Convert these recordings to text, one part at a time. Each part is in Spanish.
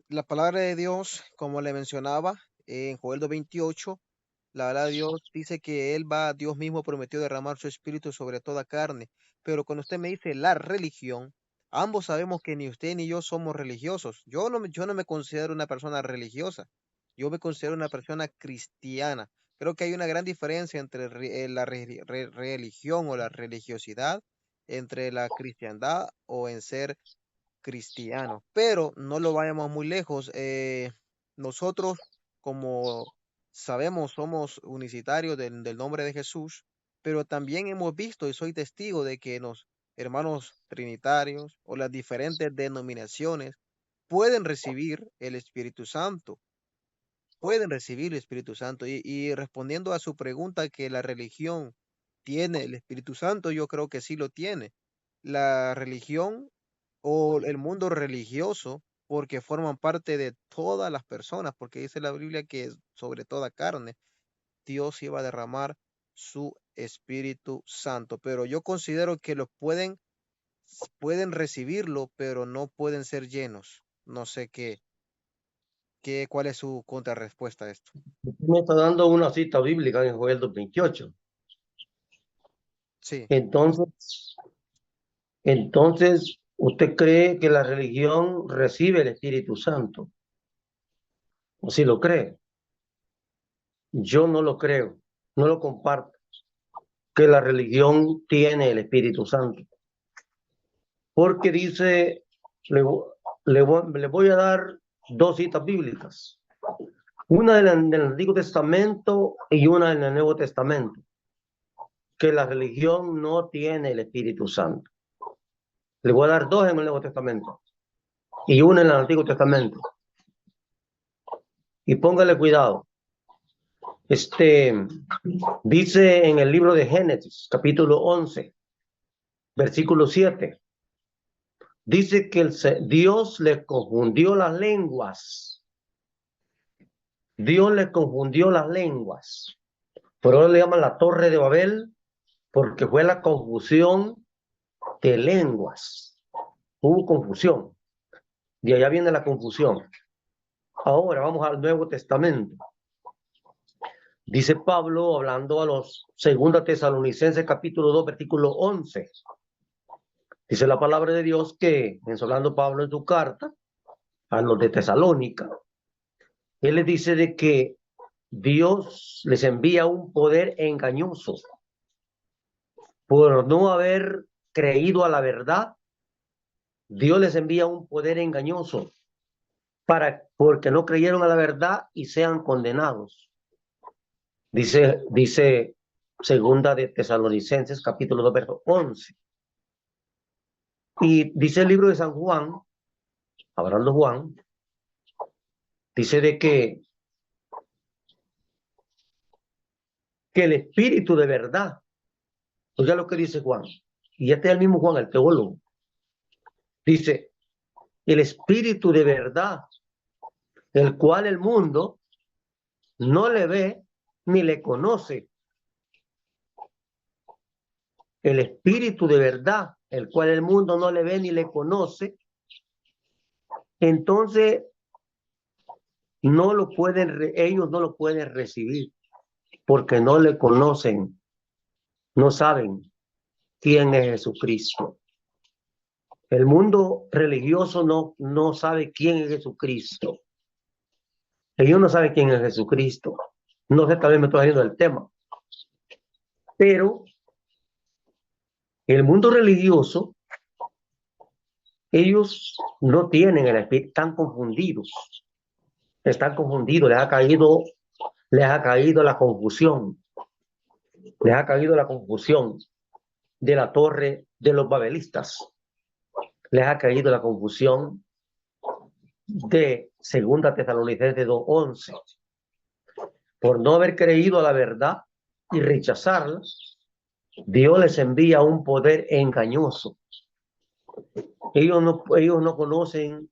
La palabra de Dios, como le mencionaba en Joel 2:28, la verdad Dios dice que Dios mismo prometió derramar su espíritu sobre toda carne. Pero cuando usted me dice la religión, ambos sabemos que ni usted ni yo somos religiosos. Yo no me considero una persona religiosa. Yo me considero una persona cristiana. Creo que hay una gran diferencia entre religión o la religiosidad, entre la cristiandad o en ser cristiano. Pero no lo vayamos muy lejos. Nosotros, como sabemos, somos unicitarios del nombre de Jesús, pero también hemos visto y soy testigo de que los hermanos trinitarios o las diferentes denominaciones pueden recibir el Espíritu Santo, pueden recibir el Espíritu Santo. Y respondiendo a su pregunta que la religión tiene el Espíritu Santo, yo creo que sí lo tiene. La religión o el mundo religioso, porque forman parte de todas las personas, porque dice la Biblia que sobre toda carne Dios iba a derramar su Espíritu Santo. Pero yo considero que pueden recibirlo, pero no pueden ser llenos. No sé cuál es su contrarrespuesta a esto. Me está dando una cita bíblica en Joel 2:28. Sí. Entonces, ¿usted cree que la religión recibe el Espíritu Santo? ¿O si lo cree? Yo no lo creo, no lo comparto, que la religión tiene el Espíritu Santo. Porque dice, le voy a dar dos citas bíblicas. Una del Antiguo Testamento y una en el Nuevo Testamento, que la religión no tiene el Espíritu Santo. Le voy a dar dos en el Nuevo Testamento y una en el Antiguo Testamento. Y póngale cuidado. Dice en el libro de Génesis, capítulo 11, versículo 7, dice que Dios le confundió las lenguas. Dios le confundió las lenguas. Por eso le llaman la Torre de Babel, porque fue la confusión de lenguas. Hubo confusión. De allá viene la confusión. Ahora vamos al Nuevo Testamento. Dice Pablo, hablando a los 2 Tesalonicenses, capítulo 2, versículo 11. Dice la palabra de Dios que, hablando Pablo en su carta a los de Tesalónica, él les dice de que Dios les envía un poder engañoso por no haber creído a la verdad. Dios les envía un poder engañoso porque no creyeron a la verdad y sean condenados. Dice segunda de Tesalonicenses, capítulo 2, verso 11. Y dice el libro de San Juan, hablando Juan, dice de que el espíritu de verdad, oiga lo que dice Juan, y este es el mismo Juan, el teólogo, dice, el espíritu de verdad, el cual el mundo no le ve ni le conoce. El espíritu de verdad, el cual el mundo no le ve ni le conoce, entonces ellos no lo pueden recibir porque no le conocen, no saben quién es Jesucristo. El mundo religioso no sabe quién es Jesucristo. Ellos no saben quién es Jesucristo. No sé, tal vez me estoy saliendo del tema. Pero el mundo religioso, ellos no tienen el espíritu, están confundidos. Están confundidos, les ha caído la confusión. Les ha caído la confusión de la torre de los babelistas. Les ha caído la confusión de 2 Tesalonicenses 2:11. Por no haber creído a la verdad y rechazarla, Dios les envía un poder engañoso. Ellos no conocen,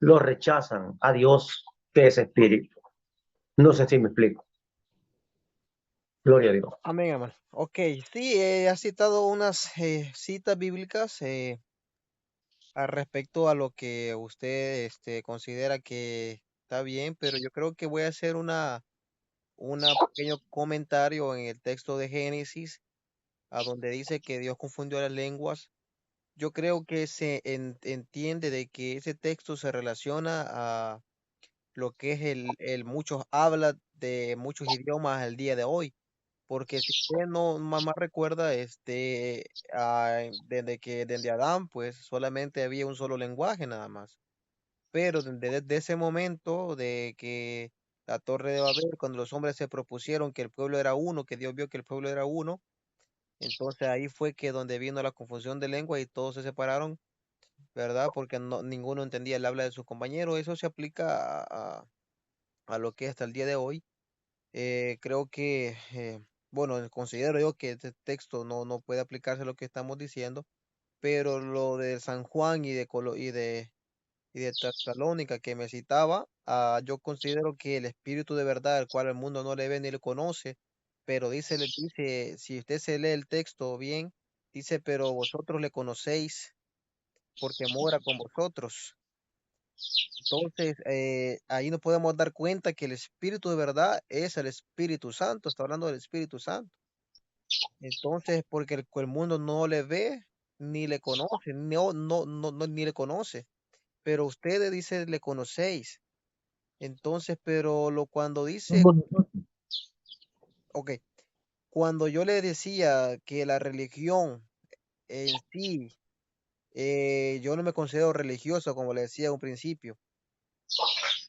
lo rechazan a Dios, que es espíritu. No sé si me explico. Gloria a Dios. Amén, hermano. Ok, sí, ha citado unas citas bíblicas. respecto a lo que usted considera que está bien, pero yo creo que voy a hacer un pequeño comentario en el texto de Génesis, a donde dice que Dios confundió las lenguas. Yo creo que se entiende de que ese texto se relaciona a lo que es el muchos habla de muchos idiomas al día de hoy. Porque si usted no más recuerda, desde Adán, pues solamente había un solo lenguaje nada más. Pero desde ese momento de que la Torre de Babel, cuando los hombres se propusieron que el pueblo era uno, que Dios vio que el pueblo era uno, entonces ahí fue que donde vino la confusión de lengua y todos se separaron, ¿verdad? Porque ninguno entendía el habla de sus compañeros. Eso se aplica a lo que es hasta el día de hoy. Creo que, bueno, considero yo que este texto no puede aplicarse a lo que estamos diciendo, pero lo de San Juan y de Tesalónica que me citaba, yo considero que el Espíritu de verdad, el cual el mundo no le ve ni le conoce, pero dice, si usted se lee el texto bien, dice, pero vosotros le conocéis porque mora con vosotros. Entonces, ahí nos podemos dar cuenta que el Espíritu de verdad es el Espíritu Santo, está hablando del Espíritu Santo. Entonces, porque el mundo no le ve ni le conoce, ni le conoce, pero ustedes dice le conocéis. Entonces, pero cuando dice, ok, cuando yo le decía que la religión en sí, yo no me considero religioso, como le decía en un principio.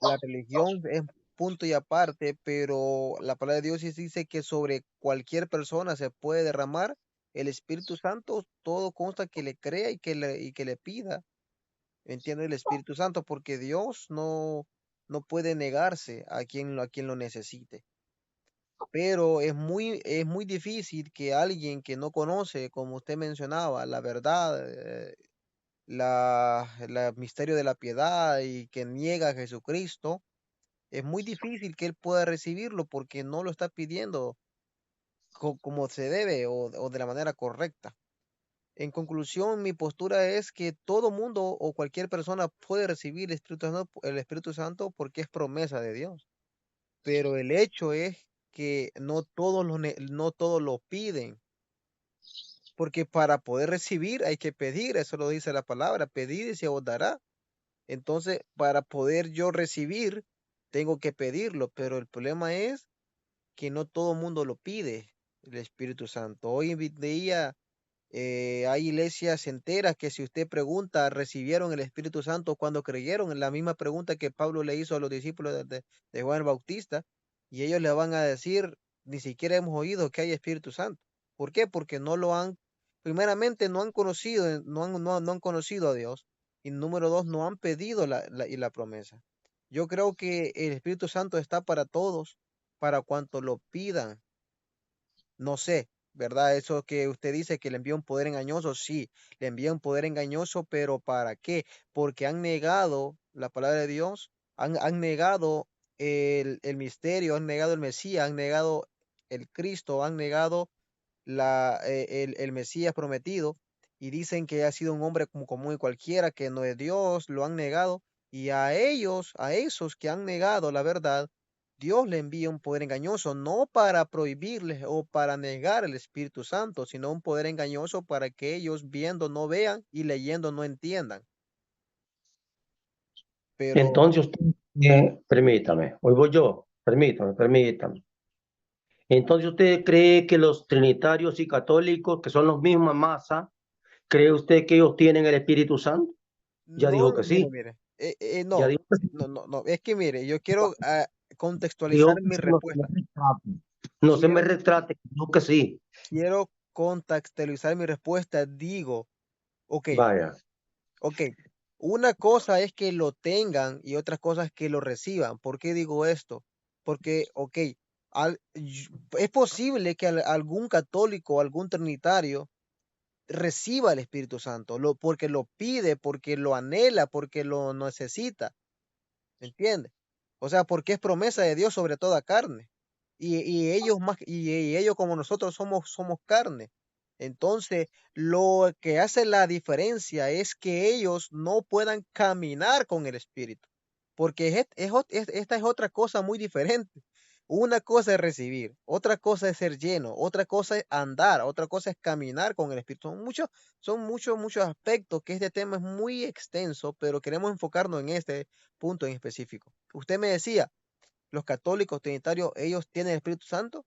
La religión es punto y aparte, pero la palabra de Dios sí dice que sobre cualquier persona se puede derramar el Espíritu Santo, todo consta que le crea y que le pida, entiende el Espíritu Santo, porque Dios no puede negarse a quien lo necesite. Pero es muy difícil que alguien que no conoce, como usted mencionaba, la verdad, el misterio de la piedad y que niega a Jesucristo, es muy difícil que él pueda recibirlo porque no lo está pidiendo como se debe o de la manera correcta. En conclusión, mi postura es que todo mundo o cualquier persona puede recibir el Espíritu Santo porque es promesa de Dios. Pero el hecho es que no todos lo piden, porque para poder recibir hay que pedir, eso lo dice la palabra, pedir y se os dará. Entonces, para poder yo recibir, tengo que pedirlo, pero el problema es que no todo el mundo lo pide, el Espíritu Santo. Hoy en día hay iglesias enteras que si usted pregunta, ¿recibieron el Espíritu Santo cuando creyeron? En la misma pregunta que Pablo le hizo a los discípulos de Juan el Bautista, y ellos le van a decir, ni siquiera hemos oído que hay Espíritu Santo. ¿Por qué? Porque primeramente no han conocido, no han conocido a Dios, y número dos, no han pedido la promesa. Yo creo que el Espíritu Santo está para todos, para cuanto lo pidan. No sé, ¿verdad? Eso que usted dice que le envía un poder engañoso, sí, le envía un poder engañoso, pero ¿para qué? Porque han negado la palabra de Dios, han negado el misterio, han negado el Mesías, han negado el Cristo, han negado el Mesías prometido, y dicen que ha sido un hombre como común y cualquiera, que no es Dios, lo han negado, y a ellos, a esos que han negado la verdad, Dios le envía un poder engañoso, no para prohibirles o para negar el Espíritu Santo, sino un poder engañoso para que ellos viendo no vean y leyendo no entiendan. Pero Entonces usted, permítame, hoy voy yo, permítame. Entonces usted cree que los trinitarios y católicos, que son los misma masa, ¿cree usted que ellos tienen el Espíritu Santo? Ya no, dijo que mire, sí, mire, ya no, dijo que sí. no, no, no, es que mire, yo quiero contextualizar Dijo que mi sí, no se me respuesta. retrate. No se me Quiero retrate, dijo que sí. quiero contextualizar mi respuesta. Digo, ok, Vaya. ok. Una cosa es que lo tengan y otra cosa es que lo reciban. ¿Por qué digo esto? Porque, ok, es posible que algún católico o algún trinitario reciba el Espíritu Santo, porque lo pide, porque lo anhela, porque lo necesita. ¿Entiendes? O sea, porque es promesa de Dios sobre toda carne. Y ellos como nosotros somos carne. Entonces, lo que hace la diferencia es que ellos no puedan caminar con el Espíritu, porque esta es otra cosa muy diferente. Una cosa es recibir, otra cosa es ser lleno, otra cosa es andar, otra cosa es caminar con el Espíritu. Muchos aspectos que este tema es muy extenso, pero queremos enfocarnos en este punto en específico. Usted me decía, los católicos trinitarios, ellos tienen el Espíritu Santo.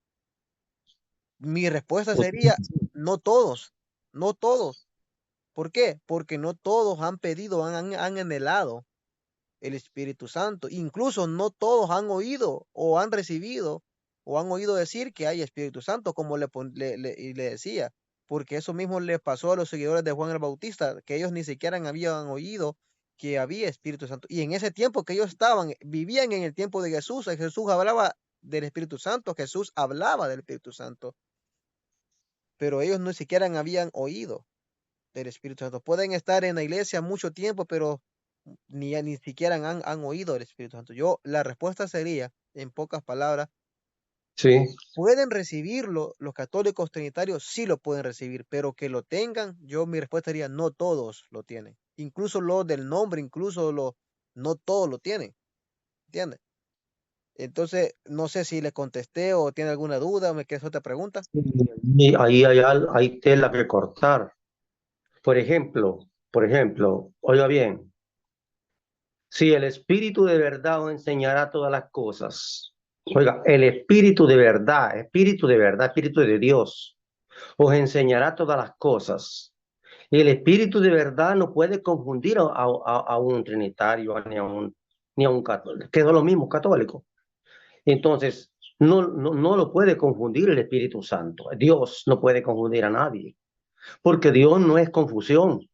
Mi respuesta sería, no todos, no todos. ¿Por qué? Porque no todos han pedido, han anhelado el Espíritu Santo. Incluso no todos han oído o han recibido o han oído decir que hay Espíritu Santo, como y le decía, porque eso mismo le pasó a los seguidores de Juan el Bautista, que ellos ni siquiera habían oído que había Espíritu Santo. Y en ese tiempo que ellos vivían en el tiempo de Jesús, Jesús hablaba del Espíritu Santo, Jesús hablaba del Espíritu Santo, pero ellos no siquiera habían oído del Espíritu Santo. Pueden estar en la iglesia mucho tiempo, pero ni siquiera han oído del Espíritu Santo. La respuesta sería, en pocas palabras, Sí, pueden recibirlo, los católicos trinitarios sí lo pueden recibir, pero que lo tengan, mi respuesta sería, no todos lo tienen. Incluso los del nombre, no todos lo tienen, ¿entiendes? Entonces, no sé si le contesté o tiene alguna duda, me queda otra pregunta. y ahí hay tela que cortar. Por ejemplo, oiga bien, si el Espíritu de verdad os enseñará todas las cosas, oiga, el Espíritu de verdad, Espíritu de Dios, os enseñará todas las cosas. Y el Espíritu de verdad no puede confundir a un trinitario ni a un católico, que es lo mismo católico. Entonces, no lo puede confundir el Espíritu Santo. Dios no puede confundir a nadie, porque Dios no es confusión.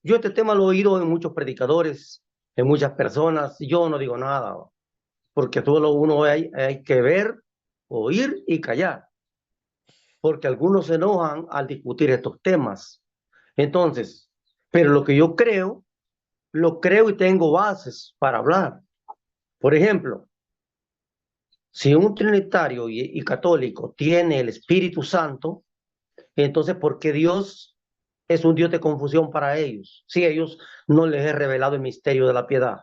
Yo este tema lo he oído en muchos predicadores, en muchas personas. Yo no digo nada, porque todo uno hay que ver, oír y callar, porque algunos se enojan al discutir estos temas. Entonces, pero lo que yo creo, lo creo y tengo bases para hablar. Por ejemplo, si un trinitario y católico tiene el Espíritu Santo, entonces, ¿por qué Dios es un Dios de confusión para ellos? Si ellos no les he revelado el misterio de la piedad.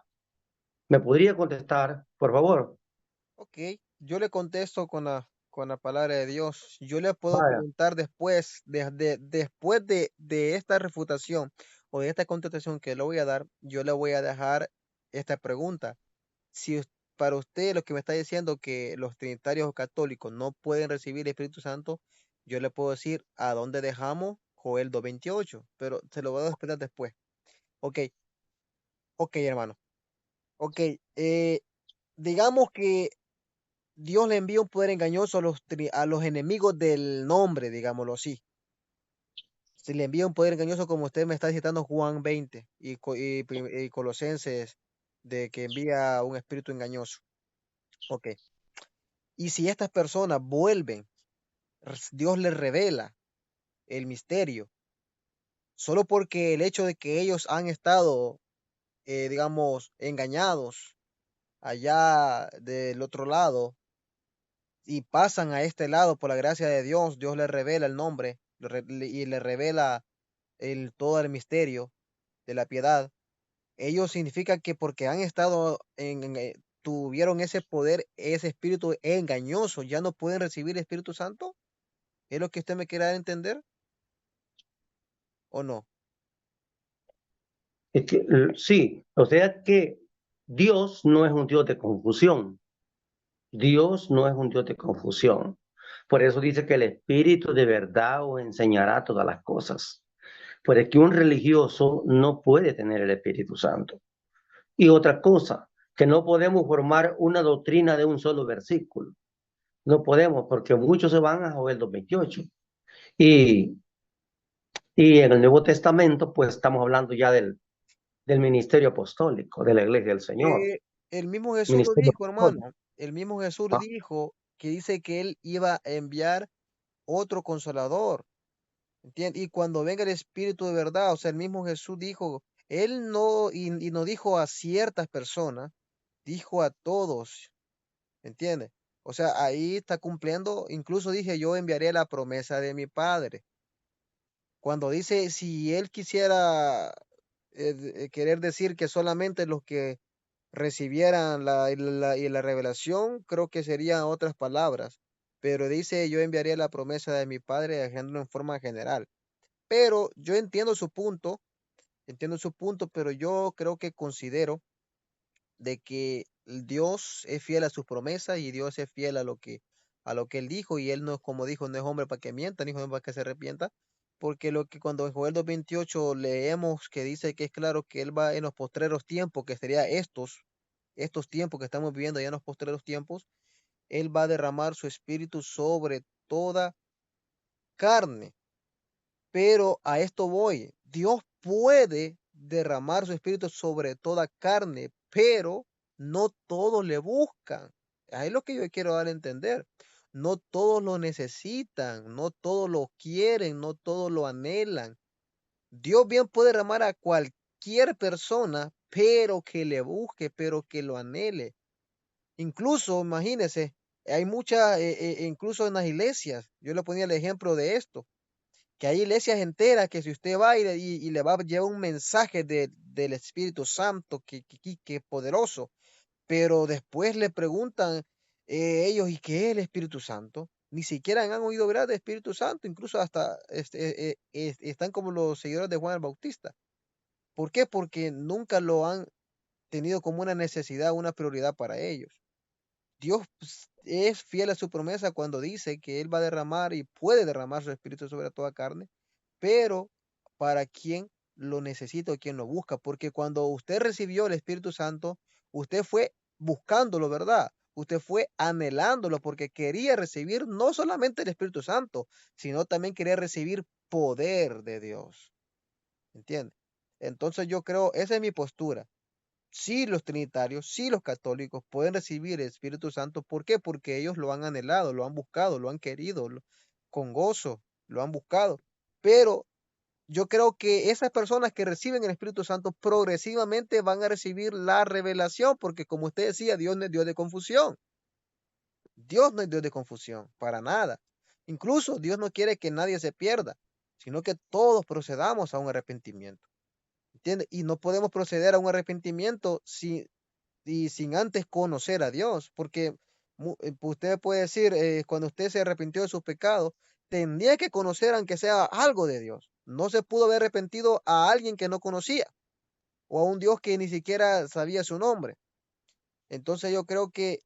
¿Me podría contestar, por favor? Ok, yo le contesto con la palabra de Dios. Yo le puedo Vaya, preguntar después, después de esta refutación o de esta contestación que le voy a dar, yo le voy a dejar esta pregunta. Si para usted lo que me está diciendo que los trinitarios o católicos no pueden recibir el Espíritu Santo, yo le puedo decir a dónde dejamos Joel 2:28, pero se lo voy a explicar después. Ok, ok, hermano. Ok, digamos que Dios le envía un poder engañoso a los enemigos del nombre, digámoslo así. Se le envía un poder engañoso como usted me está citando Juan 20 y Colosenses de que envía un espíritu engañoso. Ok. Y si estas personas vuelven, Dios les revela el misterio, solo porque el hecho de que ellos han estado, digamos, engañados allá del otro lado y pasan a este lado por la gracia de Dios, Dios les revela el nombre y les revela todo el misterio de la piedad. Ellos significa que porque han estado tuvieron ese poder, ese espíritu engañoso, ya no pueden recibir el Espíritu Santo. ¿Es lo que usted me quiere dar a entender o no? sí, o sea que Dios no es un Dios de confusión. Dios no es un Dios de confusión. Por eso dice que el Espíritu de verdad os enseñará todas las cosas. Pero es que un religioso no puede tener el Espíritu Santo. Y otra cosa, que no podemos formar una doctrina de un solo versículo. No podemos, porque muchos se van a Joel 2:28. Y, y en el Nuevo Testamento, pues estamos hablando ya del ministerio apostólico, de la iglesia del Señor. Eh, el mismo Jesús lo Ministerio dijo, apostólico. hermano. El mismo Jesús ¿Ah? dijo que dice que él iba a enviar otro consolador. ¿Entiendes? Y cuando venga el Espíritu de verdad, o sea, el mismo Jesús dijo, él no, y no dijo a ciertas personas, dijo a todos, ¿entiendes? O sea, ahí está cumpliendo, incluso dije, yo enviaré la promesa de mi Padre. Cuando dice, si él quisiera querer decir que solamente los que recibieran la revelación, creo que serían otras palabras. Pero dice, yo enviaría la promesa de mi Padre dejándolo en forma general. Pero yo entiendo su punto, pero yo creo que considero de que Dios es fiel a sus promesas y Dios es fiel a lo que él dijo, y él no es como dijo, no es hombre para que mienta, ni hombre para que se arrepienta, porque lo que cuando en Joel 2:28 leemos que dice que es claro que él va en los postreros tiempos, que sería estos tiempos que estamos viviendo ya en los postreros tiempos, él va a derramar su espíritu sobre toda carne. Pero a esto voy. Dios puede derramar su espíritu sobre toda carne, pero no todos le buscan. Ahí es lo que yo quiero dar a entender. No todos lo necesitan, no todos lo quieren, no todos lo anhelan. Dios bien puede derramar a cualquier persona, pero que le busque, pero que lo anhele. Incluso, imagínense, hay muchas, incluso en las iglesias, yo le ponía el ejemplo de esto, que hay iglesias enteras que si usted va y le va a llevar un mensaje del Espíritu Santo que es poderoso, pero después le preguntan ellos, ¿y qué es el Espíritu Santo? Ni siquiera han oído hablar del Espíritu Santo, incluso hasta están como los seguidores de Juan el Bautista. ¿Por qué? Porque nunca lo han tenido como una necesidad, una prioridad para ellos. Dios es fiel a su promesa cuando dice que Él va a derramar y puede derramar su Espíritu sobre toda carne, pero para quien lo necesita o quien lo busca, porque cuando usted recibió el Espíritu Santo, usted fue buscándolo, ¿verdad? Usted fue anhelándolo porque quería recibir no solamente el Espíritu Santo, sino también quería recibir poder de Dios. ¿Entiende? Entonces yo creo, esa es mi postura. Sí, los trinitarios, sí, los católicos pueden recibir el Espíritu Santo. ¿Por qué? Porque ellos lo han anhelado, lo han buscado, lo han querido, con gozo, lo han buscado. Pero yo creo que esas personas que reciben el Espíritu Santo progresivamente van a recibir la revelación, porque como usted decía, Dios no es Dios de confusión. Dios no es Dios de confusión, para nada. Incluso Dios no quiere que nadie se pierda, sino que todos procedamos a un arrepentimiento. ¿Entiende? Y no podemos proceder a un arrepentimiento y sin antes conocer a Dios, porque usted puede decir, cuando usted se arrepintió de sus pecados, tendría que conocer aunque sea algo de Dios. No se pudo haber arrepentido a alguien que no conocía o a un Dios que ni siquiera sabía su nombre. Entonces yo creo que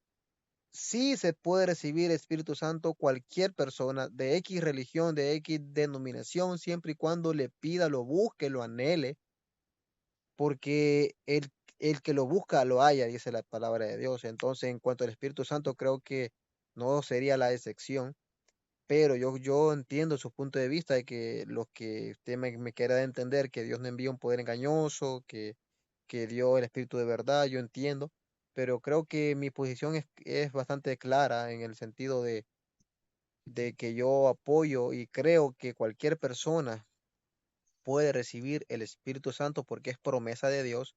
sí se puede recibir Espíritu Santo cualquier persona de X religión, de X denominación, siempre y cuando le pida, lo busque, lo anhele, porque el que lo busca lo halla, dice la palabra de Dios. Entonces, en cuanto al Espíritu Santo, creo que no sería la excepción, pero yo entiendo su punto de vista de que lo que usted me quiera entender, que Dios no envía un poder engañoso, que dio el Espíritu de verdad, yo entiendo, pero creo que mi posición es bastante clara en el sentido de que yo apoyo y creo que cualquier persona puede recibir el Espíritu Santo porque es promesa de Dios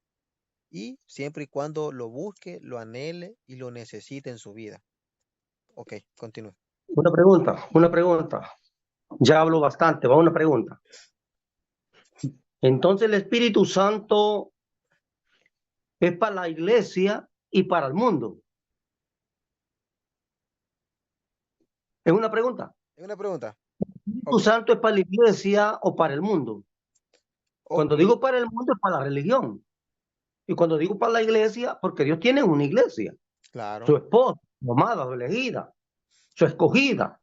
y siempre y cuando lo busque, lo anhele y lo necesite en su vida. Ok, continúe. Una pregunta. Ya hablo bastante, va una pregunta. Entonces el Espíritu Santo es para la iglesia y para el mundo. Es una pregunta. ¿Hay una pregunta? ¿El Espíritu Ok, Santo es para la iglesia o para el mundo? ok, Cuando digo para el mundo es para la religión. Y cuando digo para la iglesia, porque Dios tiene una iglesia, su claro. esposa, su amada, su elegida, su escogida.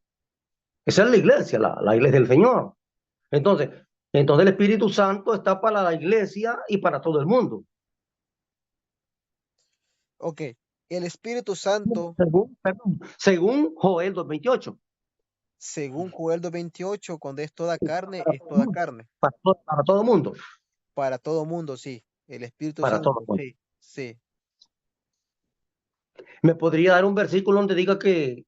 Esa es la iglesia, la iglesia del Señor. Entonces, entonces el Espíritu Santo está para la iglesia y para todo el mundo. Ok, el Espíritu Santo, Según Joel 2:28. según Joel 2:28, cuando es toda carne, Para es todo el toda mundo. carne. Para todo el mundo. Para todo mundo, sí. El Espíritu Para todo Santo, el mundo. sí, sí. ¿Me podría dar un versículo donde diga que,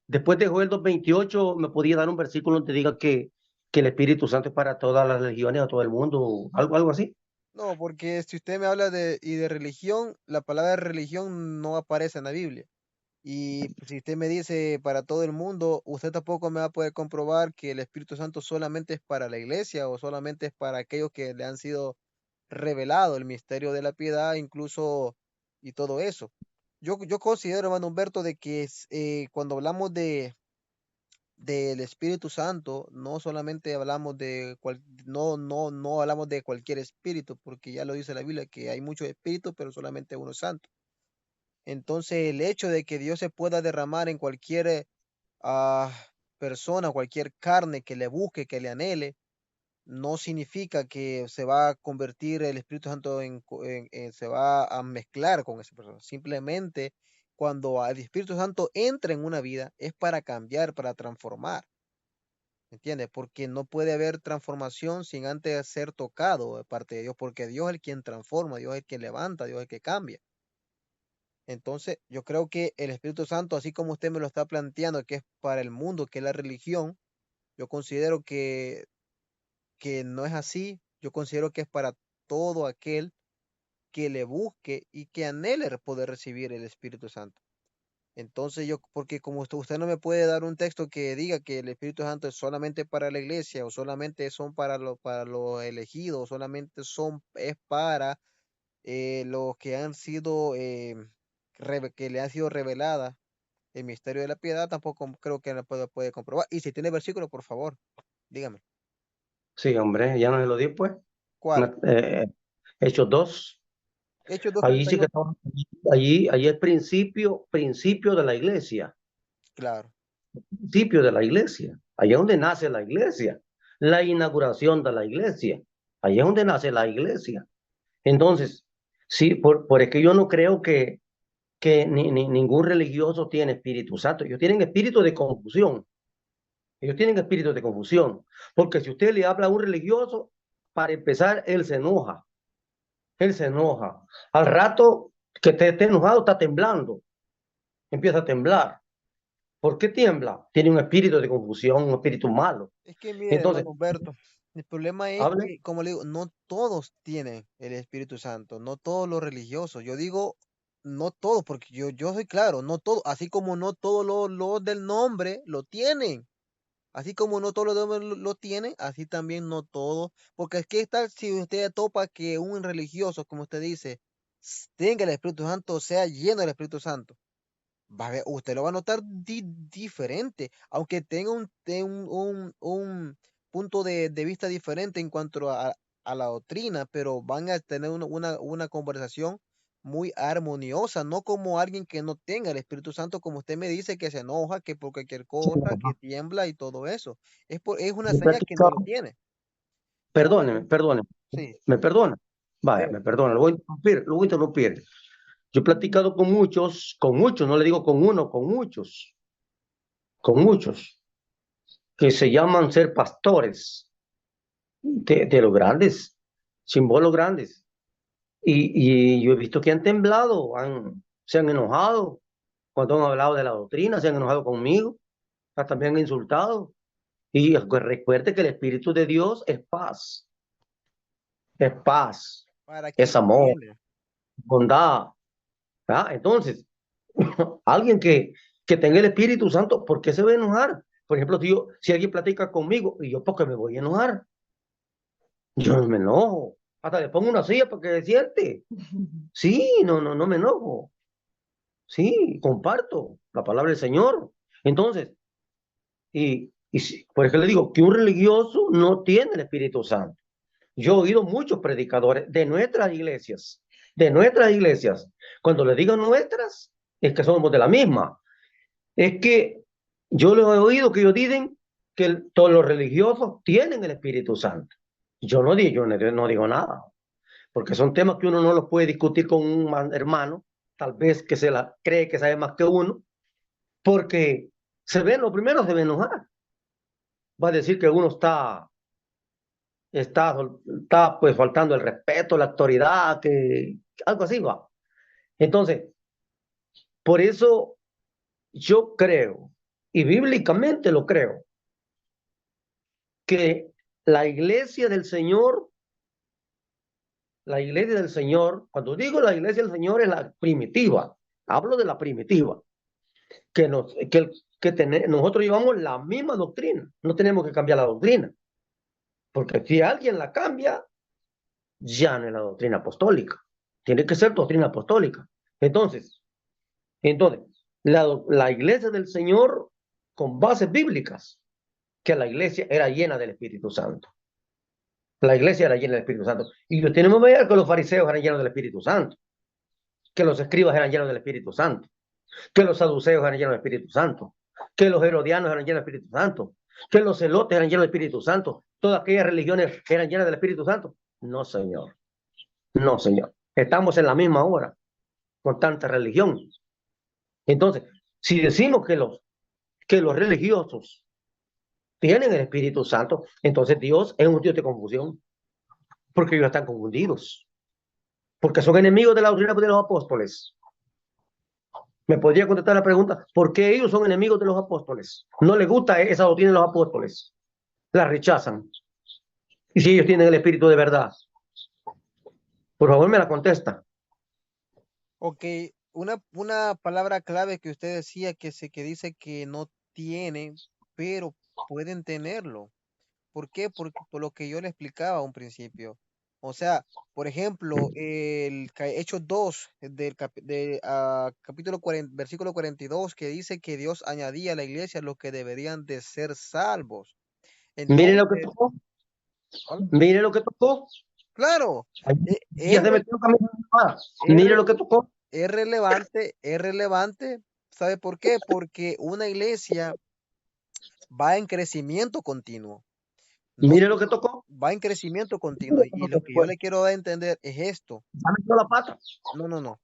después de Joel 2:28, me podría dar un versículo donde diga que el Espíritu Santo es para todas las religiones, a todo el mundo, algo así? No, porque si usted me habla de religión, la palabra religión no aparece en la Biblia. Y pues, si usted me dice para todo el mundo, usted tampoco me va a poder comprobar que el Espíritu Santo solamente es para la iglesia o solamente es para aquellos que le han sido revelado el misterio de la piedad, incluso y todo eso. Yo considero, hermano Humberto, de que cuando hablamos del Espíritu Santo, no solamente hablamos no hablamos de cualquier espíritu, porque ya lo dice la Biblia, que hay muchos espíritus, pero solamente uno es santo. Entonces, el hecho de que Dios se pueda derramar en cualquier ah, persona, cualquier carne que le busque, que le anhele, no significa que se va a convertir el Espíritu Santo se va a mezclar con esa persona. Simplemente cuando el Espíritu Santo entra en una vida es para cambiar, para transformar. ¿Entiendes? Porque no puede haber transformación sin antes ser tocado de parte de Dios, porque Dios es el quien transforma, Dios es el que levanta, Dios es el que cambia. Entonces, yo creo que el Espíritu Santo, así como usted me lo está planteando, que es para el mundo, que es la religión, yo considero que no es así. Yo considero que es para todo aquel que le busque y que anhele poder recibir el Espíritu Santo. Entonces porque como usted no me puede dar un texto que diga que el Espíritu Santo es solamente para la iglesia o solamente son para los elegidos, o solamente es para los que han sido, que le han sido revelada el misterio de la piedad, tampoco creo que la puede comprobar. Y si tiene versículo, por favor, dígame. Sí, hombre, ya no se lo di, pues. ¿Cuál? Hechos 2. Hechos dos Allí treinta sí y que uno. estamos, allí es principio de la iglesia, Claro. principio de la iglesia. Allí es donde nace la iglesia, la inauguración de la iglesia. Allí es donde nace la iglesia. Entonces, sí, por es que yo no creo que ningún religioso tiene Espíritu Santo. Ellos tienen espíritu de confusión. Ellos tienen espíritu de confusión. Porque si usted le habla a un religioso, para empezar, él se enoja. Él se enoja. Al rato que esté enojado, está temblando. Empieza a temblar. ¿Por qué tiembla? Tiene un espíritu de confusión, un espíritu malo. Es que mire, Entonces, hermano Humberto, el problema es hable, que, como le digo, no todos tienen el Espíritu Santo, no todos los religiosos. Yo digo, no todos, porque yo soy claro, no todos, así como no todos los del nombre lo tienen. Así como no todos los demás lo tienen, así también no todos. Porque es que tal si usted topa que un religioso, como usted dice, tenga el Espíritu Santo, sea lleno del Espíritu Santo, usted lo va a notar diferente, aunque tenga un punto de vista diferente en cuanto a la doctrina, pero van a tener una conversación muy armoniosa, no como alguien que no tenga el Espíritu Santo, como usted me dice, que se enoja, que por cualquier cosa, que tiembla y todo eso. Es una yo he señal que no lo platicado, tiene. perdóneme, Entonces, perdóneme, sí, me perdona. Vaya, dígame. me perdona, lo voy a interrumpir. Yo he platicado con muchos, no le digo con uno, con muchos, que se llaman ser pastores de los grandes, símbolos grandes. Y yo he visto que han temblado, se han enojado cuando han hablado de la doctrina, se han enojado conmigo, hasta me han insultado. Y recuerde que el Espíritu de Dios es paz, Para quien es lo amor, tiene. bondad. ¿Ah? Entonces, alguien que tenga el Espíritu Santo, ¿por qué se va a enojar? Por ejemplo, si alguien platica conmigo, y yo, ¿por qué me voy a enojar? Yo no me enojo. Hasta le pongo una silla para que se siente. Sí, no me enojo. Sí, comparto la palabra del Señor. Entonces, por ejemplo, le digo que un religioso no tiene el Espíritu Santo. Yo he oído muchos predicadores de nuestras iglesias. Cuando le digo nuestras, es que somos de la misma. Es que yo les he oído que ellos dicen que todos los religiosos tienen el Espíritu Santo. Yo no digo nada, porque son temas que uno no los puede discutir con un hermano, tal vez que cree que sabe más que uno, porque lo primero se ve enojar. Va a decir que uno está pues faltando el respeto, la autoridad, que algo así va. Entonces, por eso yo creo, y bíblicamente lo creo, que la iglesia del Señor, cuando digo la iglesia del Señor es la primitiva, hablo de la primitiva, nosotros llevamos la misma doctrina, no tenemos que cambiar la doctrina, porque si alguien la cambia, ya no es la doctrina apostólica, tiene que ser doctrina apostólica. Entonces, la iglesia del Señor con bases bíblicas, que la iglesia era llena del Espíritu Santo. La iglesia era llena del Espíritu Santo. Y lo tenemos que ver que los fariseos eran llenos del Espíritu Santo, que los escribas eran llenos del Espíritu Santo, que los saduceos eran llenos del Espíritu Santo, que los herodianos eran llenos del Espíritu Santo, que los celotes eran llenos del Espíritu Santo, todas aquellas religiones eran llenas del Espíritu Santo. No, señor. No, señor. Estamos en la misma hora con tanta religión. Entonces, si decimos que los religiosos tienen el Espíritu Santo, entonces Dios es un Dios de confusión, porque ellos están confundidos, porque son enemigos de la doctrina de los apóstoles. Me podría contestar la pregunta, ¿por qué ellos son enemigos de los apóstoles? No les gusta esa doctrina de los apóstoles, la rechazan. Y si ellos tienen el Espíritu de verdad, por favor me la contesta. Ok, una palabra clave que usted decía que dice que no tienen, pero pueden tenerlo. ¿Por qué? Porque por lo que yo le explicaba a un principio. O sea, por ejemplo, Hechos 2 capítulo 40, versículo 42 que dice que Dios añadía a la iglesia los que deberían de ser salvos. Mire lo que Entonces, tocó, ¿cuál? mire lo que tocó. Claro, Ay, e- es, ya se re- metió camino. es, Mire re- lo que tocó. es relevante. ¿Sabe por qué? Porque una iglesia va en crecimiento continuo. No Mire lo que tocó. va en crecimiento continuo. Mire Y lo lo que que yo fue. le quiero dar a entender es esto. Ya metió la pata. No, no, no.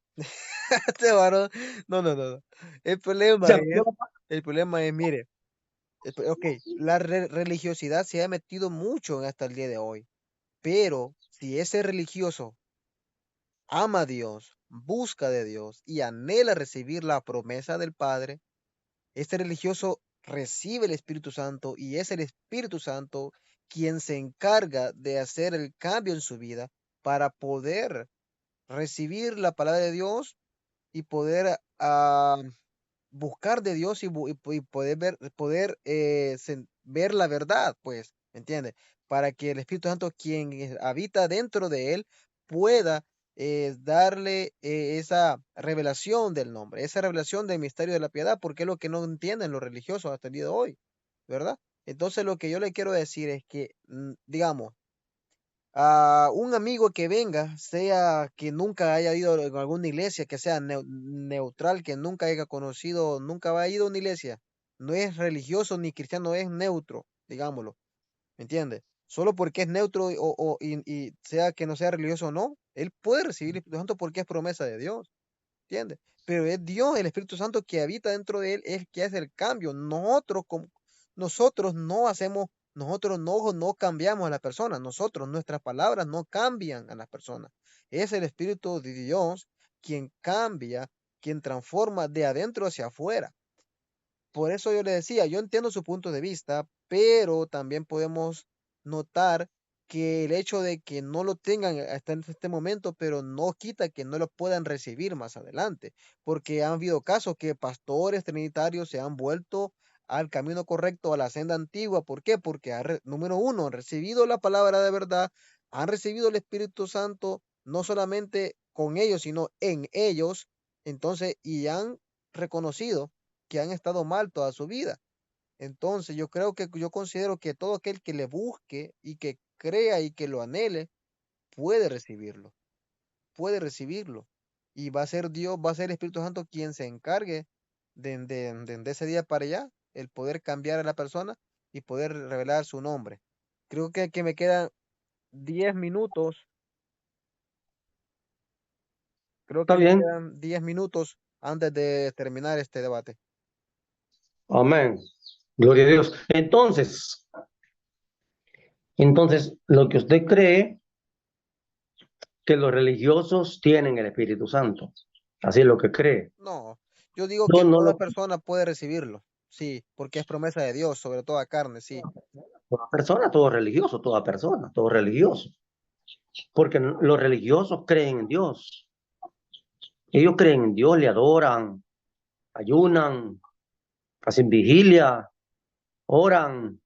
Este varón, no, no, no, no. El problema Ya metió es, la pata. el problema es, mire, ok, la religiosidad se ha metido mucho hasta el día de hoy, pero si ese religioso ama a Dios, busca de Dios y anhela recibir la promesa del Padre, este religioso recibe el Espíritu Santo y es el Espíritu Santo quien se encarga de hacer el cambio en su vida para poder recibir la palabra de Dios y poder buscar de Dios y poder ver la verdad, pues, ¿me entiendes? Para que el Espíritu Santo, quien habita dentro de él, pueda darle esa revelación del nombre, esa revelación del misterio de la piedad, porque es lo que no entienden los religiosos hasta el día de hoy, ¿verdad? Entonces lo que yo le quiero decir es que, digamos, a un amigo que venga, sea que nunca haya ido a alguna iglesia, que sea neutral, que nunca haya conocido, nunca haya ido a una iglesia, no es religioso ni cristiano, es neutro, digámoslo, ¿me entiende? Solo porque es neutro y sea que no sea religioso o no, él puede recibir el Espíritu Santo porque es promesa de Dios, ¿entiende? Pero es Dios, el Espíritu Santo que habita dentro de él, es el que hace el cambio. Nosotros no hacemos, nosotros no cambiamos a la persona, nuestras palabras no cambian a las personas. Es el Espíritu de Dios quien cambia, quien transforma de adentro hacia afuera. Por eso yo le decía, yo entiendo su punto de vista, pero también podemos notar que el hecho de que no lo tengan hasta en este momento, pero no quita que no lo puedan recibir más adelante, porque han habido casos que pastores trinitarios se han vuelto al camino correcto, a la senda antigua. ¿Por qué? Porque, número uno, han recibido la palabra de verdad, han recibido el Espíritu Santo, no solamente con ellos, sino en ellos, entonces, y han reconocido que han estado mal toda su vida. Entonces, yo considero que todo aquel que le busque y que crea y que lo anhele, puede recibirlo, puede recibirlo. Y va a ser Dios, va a ser el Espíritu Santo quien se encargue de ese día para allá, el poder cambiar a la persona y poder revelar su nombre. Creo que me quedan 10 minutos, creo Está que me bien. quedan 10 minutos antes de terminar este debate. Amén. Gloria a Dios. Entonces, lo que usted cree que los religiosos tienen el Espíritu Santo. Así es lo que cree. No, yo digo Yo que no toda lo persona puede recibirlo, sí, porque es promesa de Dios, sobre toda carne, sí. toda persona, todo religioso, toda persona, todo religioso. Porque los religiosos creen en Dios. Ellos creen en Dios, le adoran. ayunan, hacen vigilia, oran,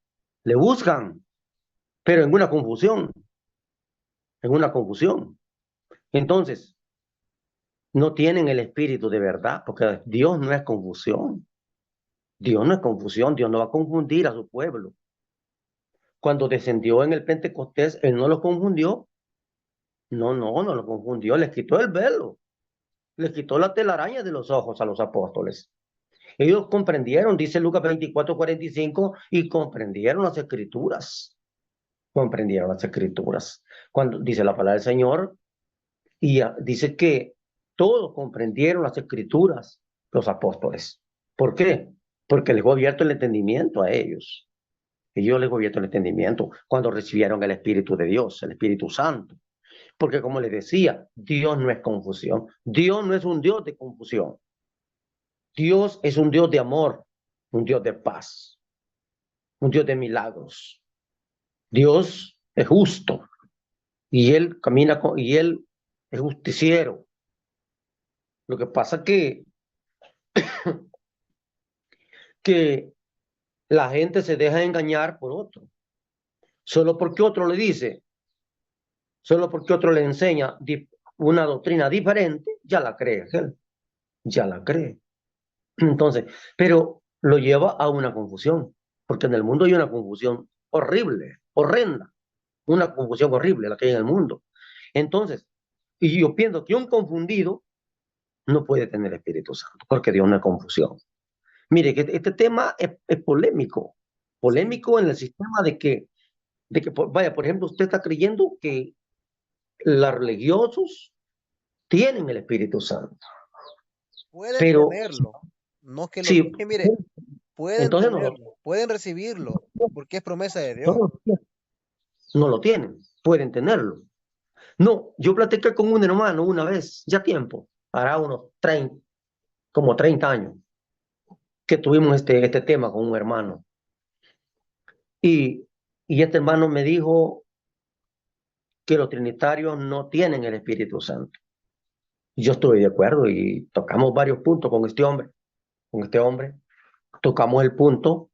le buscan, pero en una confusión. Entonces, no tienen el espíritu de verdad, porque Dios no es confusión. Dios no es confusión, Dios no va a confundir a su pueblo. Cuando descendió en el Pentecostés, Él no los confundió. No los confundió, les quitó el velo, les quitó la telaraña de los ojos a los apóstoles. Ellos comprendieron, dice Lucas 24:45, y comprendieron las escrituras. Comprendieron las escrituras. Cuando dice la palabra del Señor, y dice que todos comprendieron las escrituras, los apóstoles. ¿Por qué? Porque les fue abierto el entendimiento a ellos. Ellos les fue abierto el entendimiento cuando recibieron el Espíritu de Dios, el Espíritu Santo. Porque como les decía, Dios no es confusión. Dios no es un Dios de confusión. Dios es un Dios de amor, un Dios de paz, un Dios de milagros. Dios es justo y Él camina y Él es justiciero. Lo que pasa que la gente se deja engañar por otro. Solo porque otro le dice, solo porque otro le enseña una doctrina diferente, ya la cree él, ya la cree. Entonces, pero lo lleva a una confusión, porque en el mundo hay una confusión horrible, horrenda, una confusión horrible la que hay en el mundo. Entonces, y yo pienso que un confundido no puede tener Espíritu Santo, porque Dios no es confusión. Mire, que este tema es polémico, Sí, polémico en el sistema de que, vaya, por ejemplo, usted está creyendo que los religiosos tienen el Espíritu Santo, pueden pero tenerlo. No que lo, si, es que mire, pueden entonces no lo, tenerlo, pueden recibirlo, porque es promesa de no Dios. lo, no lo tienen, pueden tenerlo. No, yo platiqué con un hermano una vez, ya tiempo, hará unos 30, como 30 años, que tuvimos este tema con un hermano. Y, y este hermano me dijo que los trinitarios no tienen el Espíritu Santo. Yo estoy de acuerdo y tocamos varios puntos con este hombre, tocamos el punto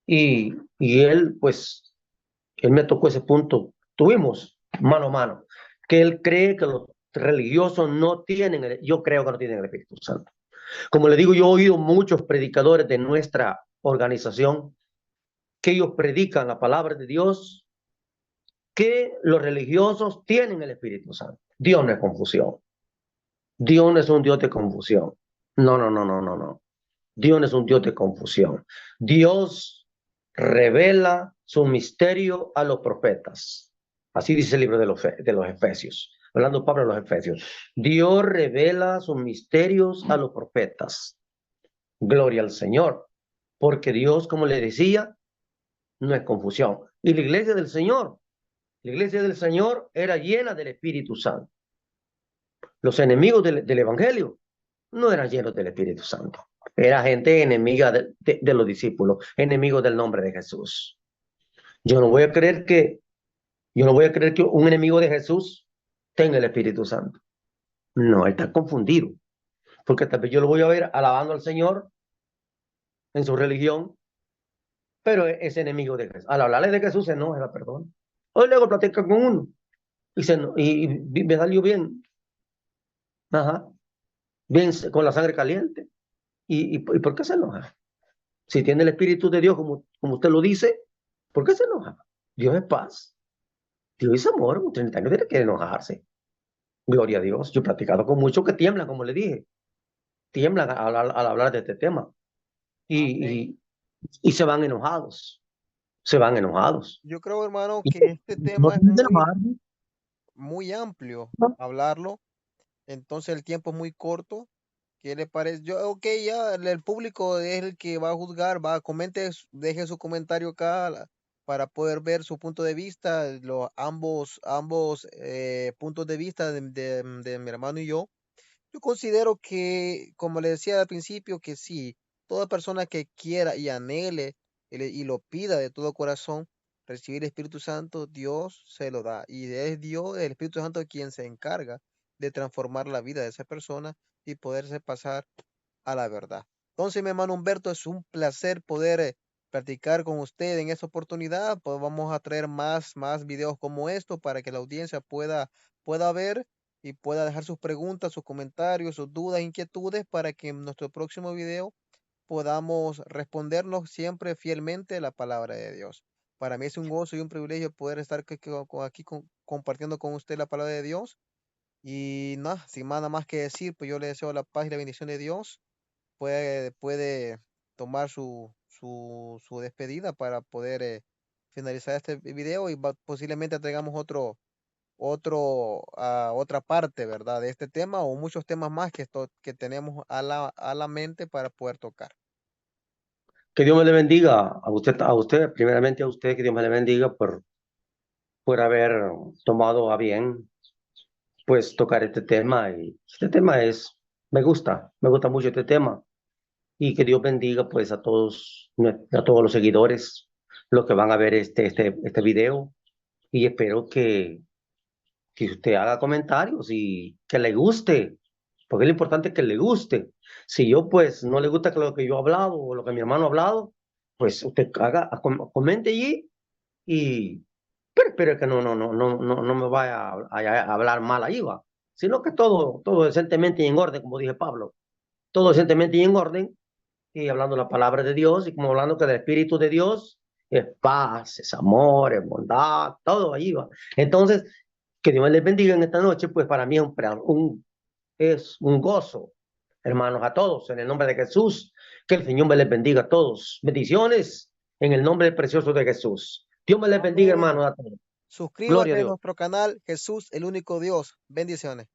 y él, pues, él me tocó ese punto, tuvimos mano a mano, que él cree que los religiosos no tienen, yo creo que no tienen el Espíritu Santo. Como le digo, yo he oído muchos predicadores de nuestra organización que ellos predican la palabra de Dios, que los religiosos tienen el Espíritu Santo. Dios no es confusión. Dios no es un Dios de confusión. No. Dios no es un Dios de confusión. Dios revela su misterio a los profetas. Así dice el libro de los Efesios. Hablando Pablo de los Efesios. Dios revela sus misterios a los profetas. Gloria al Señor. Porque Dios, como le decía, no es confusión. Y la iglesia del Señor era llena del Espíritu Santo. Los enemigos del Evangelio no eran llenos del Espíritu Santo. Era gente enemiga de los discípulos, enemigos del nombre de Jesús. Yo no voy a creer que, yo no voy a creer que un enemigo de Jesús tenga el Espíritu Santo. No, él está confundido. Porque tal vez yo lo voy a ver alabando al Señor en su religión, pero es enemigo de Jesús. Al hablarle de Jesús se enoja, perdón. Hoy luego platica con uno y me salió bien, ajá, bien con la sangre caliente. ¿Y por qué se enoja? Si tiene el Espíritu de Dios, como usted lo dice, ¿por qué se enoja? Dios es paz, Dios es amor, un trinitario tiene que enojarse. Gloria a Dios. Yo he platicado con muchos que tiemblan, como le dije, tiemblan al hablar de este tema Amén. y, y, y se van enojados, se van enojados. Yo creo, hermano, Y que este no tema es tienen que muy, enojarse, muy amplio ¿no? hablarlo. Entonces el tiempo es muy corto. ¿Qué le parece? Yo, ok, ya el público es el que va a juzgar, comente, deje su comentario acá para poder ver su punto de vista, ambos puntos de vista de mi hermano y yo. Yo considero que, como le decía al principio, que sí, toda persona que quiera y anhele y lo pida de todo corazón, recibir el Espíritu Santo, Dios se lo da. Y es Dios, el Espíritu Santo, quien se encarga de transformar la vida de esa persona y poderse pasar a la verdad. Entonces, mi hermano Humberto, es un placer poder platicar con usted en esta oportunidad. Pues vamos a traer más videos como estos para que la audiencia pueda ver y pueda dejar sus preguntas, sus comentarios, sus dudas, inquietudes para que en nuestro próximo video podamos respondernos siempre fielmente la palabra de Dios. Para mí es un gozo y un privilegio poder estar aquí compartiendo con usted la palabra de Dios. Y nada, sin nada más que decir, pues yo le deseo la paz y la bendición de Dios. Puede tomar su despedida para poder finalizar este video y posiblemente tengamos otra parte, ¿verdad? De este tema o muchos temas más que tenemos a la mente para poder tocar. Que Dios me le bendiga a usted, primeramente a usted, que Dios me le bendiga por haber tomado a bien, pues, tocar este tema. Y este tema me gusta mucho este tema. Y que Dios bendiga, pues, a todos los seguidores, los que van a ver este video. Y espero que usted haga comentarios y que le guste, porque es lo importante que le guste. Si yo, pues, no le gusta lo que yo he hablado o lo que mi hermano ha hablado, pues usted comente allí y pero espero que no me vaya a hablar mal ahí, va. Sino que todo decentemente y en orden, como dije Pablo, todo decentemente y en orden, y hablando la palabra de Dios, y como hablando que del Espíritu de Dios es paz, es amor, es bondad, todo ahí va. Entonces, que Dios les bendiga en esta noche, pues para mí es un gozo, hermanos, a todos, en el nombre de Jesús, que el Señor me les bendiga a todos. Bendiciones en el nombre precioso de Jesús. Dios me les bendiga, Amén. hermanos, a todos. Gloria a Suscríbase a Dios. nuestro canal Jesús, el único Dios. Bendiciones.